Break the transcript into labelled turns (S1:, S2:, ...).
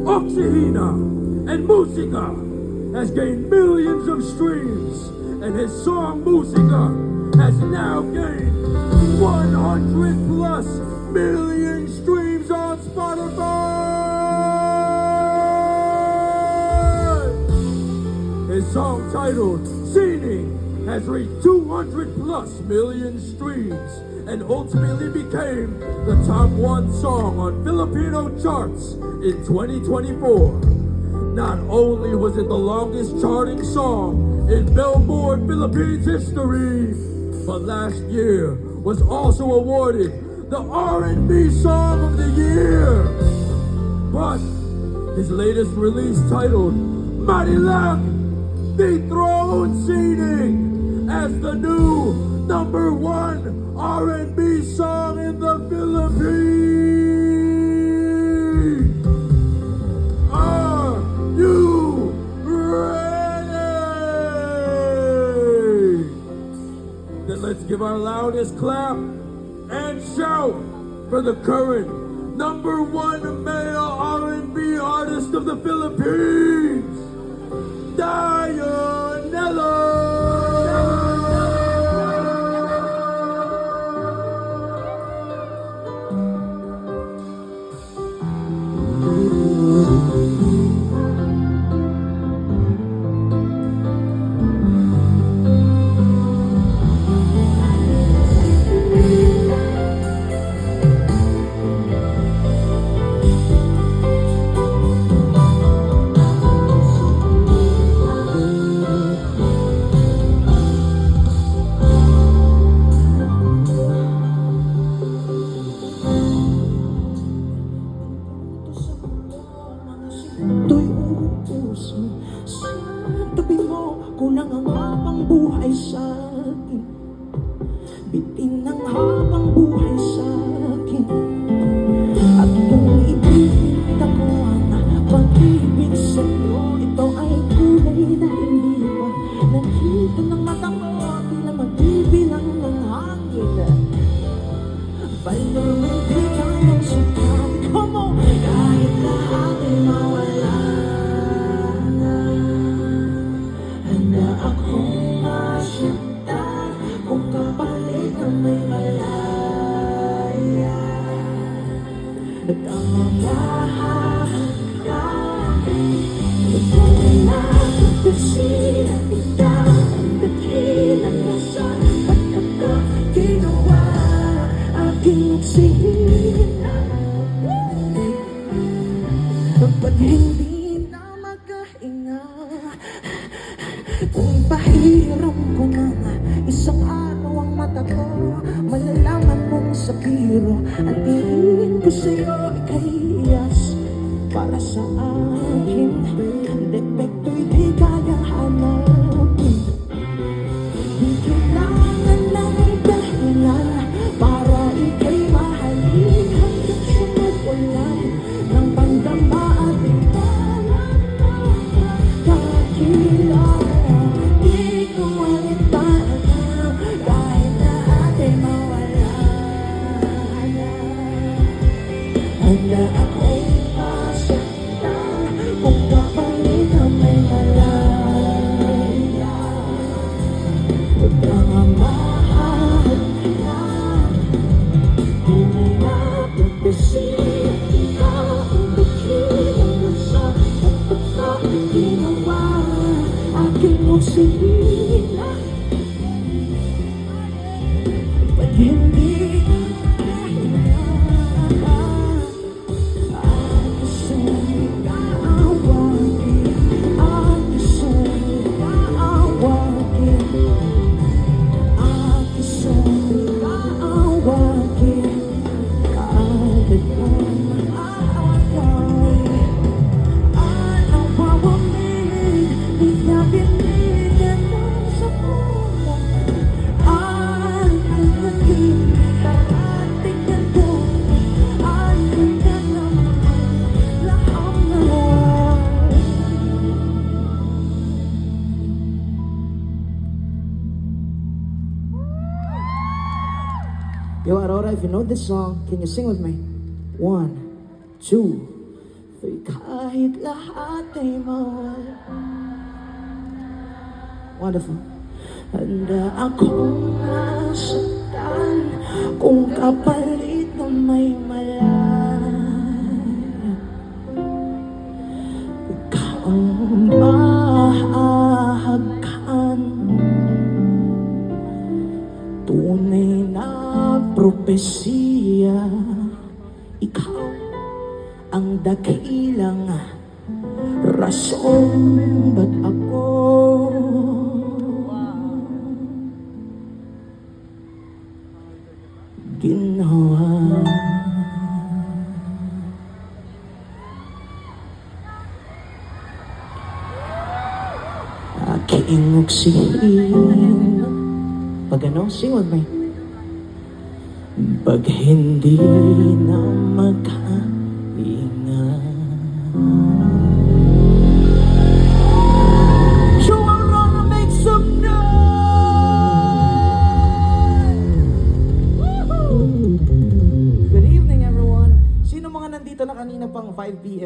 S1: Oxyhina and Musica has gained millions of streams, and his song Musica has now gained 100 plus million streams on Spotify. His song titled Singing has reached 200 plus million streams and ultimately became the top 1 song on Filipino charts in 2024. Not only was it the longest charting song in Billboard Philippines history, but last year was also awarded the R&B Song of the Year. But his latest release titled Marilang dethroned Sining as the new #1 R&B song in the Philippines. Are you ready? Then let's give our loudest clap and shout for the current #1 male R&B artist of the Philippines, Dionello.
S2: Kulang ang habang buhay sa akin, bitin ang habang buhay sa akin. At kung ipinit ako ang pag-ibig sa'yo, ito ay kulay na hindi pa nandito ng mata mo, tila magbibilang ng hangin. Baliw hindi kayang sukat, come on, kahit lahat ay mawala. Akong masaktan kung kapalit ang may malaya. At ang mahal ka, ito ay nakapagsin at ika ang dakilang nasa pagkaka ginawa aking oksihin. Ba't hindi na makahinga? Kung pahiram ko na isang araw ang mata ko, malalaman mong sa biro ang tingin ko sa'yo ika'y iyas. Para sa akin, depekto'y di kaya hanapin. Di kailangan ng dahilan para ika'y mahalin. Hanggang sumukulan ng pandama at ipalan kakilala. Handa akong masaktan kung kapalit ang may malaya. Huwag kang mahal ka, hindi napagpasit. Ikaw ang dakilang nasa pagkakaginawa aking oksihina. Ba't hindi Yo, Aurora, if you know this song, can you sing with me? 1, 2, 3. Ito'y kahit lahat ay mawala. Wonderful. Handa akong masaktan kung kapalit na may malaya. Ikaw ang mahahagkan, tunay na propesiya. Ikaw ang dakilang rason ba't ako ginawa. Aking oksihin. Pag ano, singod may. Pag hindi na magkahinga. So I'm gonna make some noise! Woohoo! Good evening everyone. Sino mga nandito na kanina pang 5 p.m.?